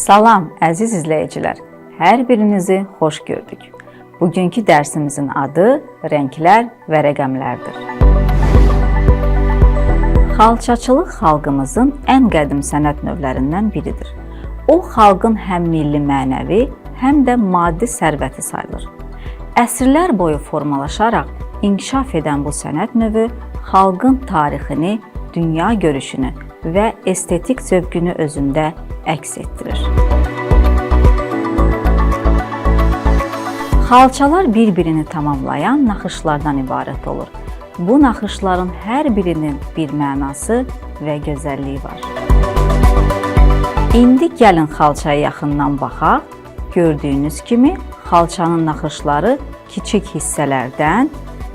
Salam əziz izləyicilər, hər birinizi xoş gördük. Bugünkü dərsimizin adı rənglər və rəqəmlərdir. Xalçaçılıq xalqımızın ən qədim sənət növlərindən biridir. O, xalqın həm milli mənəvi, həm də maddi sərvəti sayılır. Əsrlər boyu formalaşaraq inkişaf edən bu sənət növü xalqın tarixini, dünya görüşünü və estetik zövqünü özündə əks etdirir. Xalçalar bir-birini tamamlayan naxışlardan ibarət olur. Bu naxışların hər birinin bir mənası və gözəlliyi var. İndi gəlin xalçaya yaxından baxaq. Gördüyünüz kimi xalçanın naxışları kiçik hissələrdən,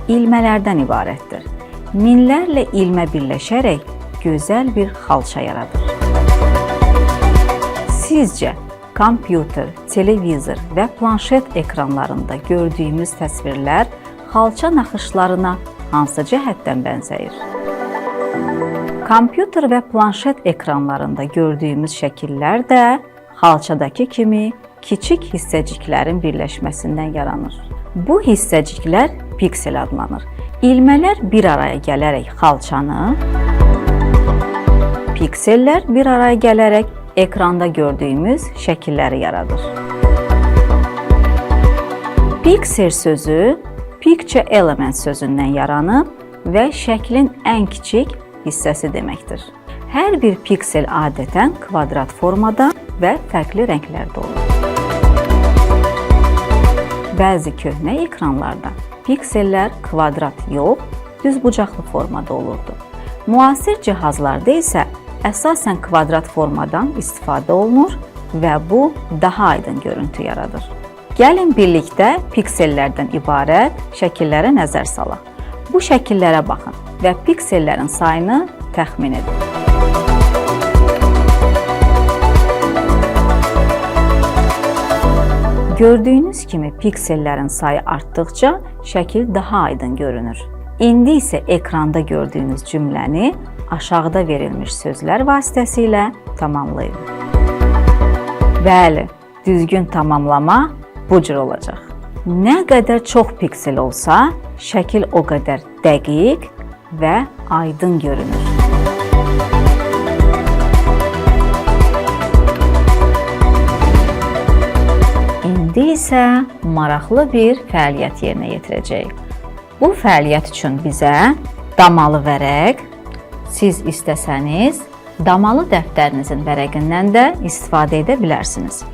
ilmələrdən ibarətdir. Minlərlə ilmə birləşərək gözəl bir xalça yaradır. Sizcə, kompüter, televizor və planşet ekranlarında gördüyümüz təsvirlər xalça naxışlarına hansı cəhətdən bənzəyir? Kompüter və planşet ekranlarında gördüyümüz şəkillər də xalçadakı kimi kiçik hissəciklərin birləşməsindən yaranır. Bu hissəciklər piksel adlanır. İlmələr bir araya gələrək xalçanı, piksellər bir araya gələrək ekranda gördüyümüz şəkilləri yaradır. Piksel sözü picture element sözündən yaranıb və şəklin ən kiçik hissəsi deməkdir. Hər bir piksel adətən kvadrat formada və fərqli rənglərdə olur. Bəzi köhnə ekranlarda piksellər kvadrat yox, düzbucaqlı formada olurdu. Müasir cihazlarda isə əsasən kvadrat formadan istifadə olunur və bu daha aydın görüntü yaradır. Gəlin birlikdə piksellərdən ibarət şəkillərə nəzər salaq. Bu şəkillərə baxın və piksellərin sayını təxmin edin. Gördüyünüz kimi piksellərin sayı artdıqca şəkil daha aydın görünür. İndi isə ekranda gördüyünüz cümləni aşağıda verilmiş sözlər vasitəsilə tamamlayın. Bəli, düzgün tamamlama bu cür olacaq. Nə qədər çox piksel olsa, şəkil o qədər dəqiq və aydın görünür. İndi isə maraqlı bir fəaliyyət yerinə yetirəcəyik. Bu fəaliyyət üçün bizə damalı vərəq, siz istəsəniz, damalı dəftərinizin vərəqindən də istifadə edə bilərsiniz.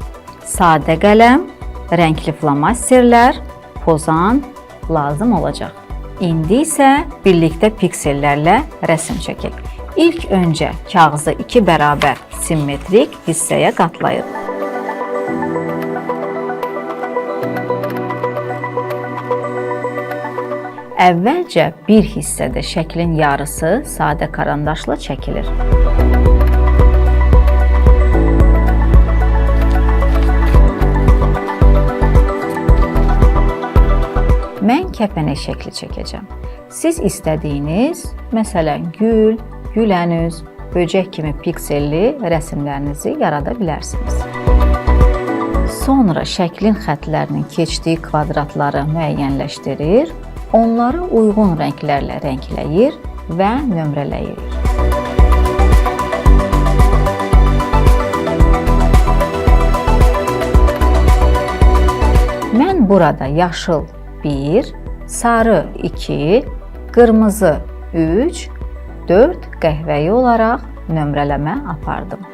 Sadə qələm, rəngli flomasterlər, pozan lazım olacaq. İndi isə birlikdə piksellərlə rəsm çəkək. İlk öncə kağızı 2 bərabər simmetrik hissəyə qatlayın. Əvvəlcə bir hissədə şəklin yarısı sadə karandaşla çəkilir. Mən kəpənək şəkli çəkəcəm. Siz istədiyiniz, məsələn, gül, gülənüz, böcək kimi pikselli rəsmlərinizi yarada bilərsiniz. Sonra şəklin xətlərinin keçdiyi kvadratları müəyyənləşdirir, onları uyğun rənglərlə rəngləyir və nömrələyir. Mən burada yaşıl 1, sarı 2, qırmızı 3, 4 qəhvəyi olaraq nömrələmə apardım.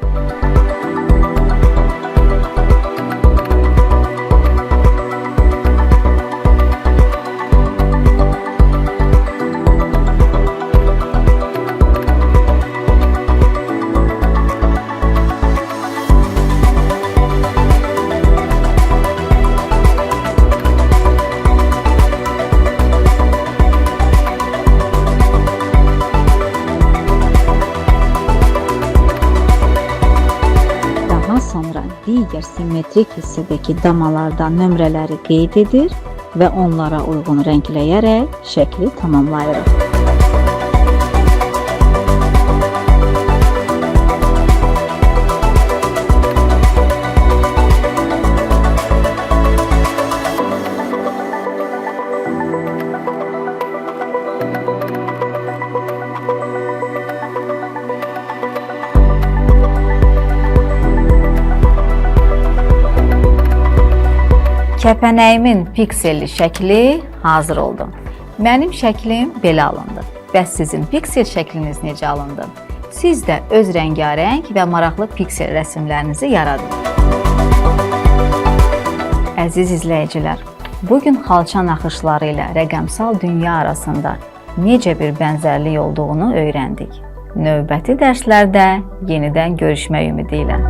Sonra digər simmetrik hissədəki damalardan nömrələri qeyd edir və onlara uyğun rəngləyərək şəkli tamamlayırıq. Kəpənəyimin pikselli şəkli hazır oldu. Mənim şəklim belə alındı. Bəs sizin piksel şəkliniz necə alındı? Siz də öz rəngarəng və maraqlı piksel rəsmlərinizi yaradın. Əziz izləyicilər, bugün xalça naxışları ilə rəqəmsal dünya arasında necə bir bənzərlik olduğunu öyrəndik. Növbəti dərslərdə yenidən görüşmək ümidi ilə.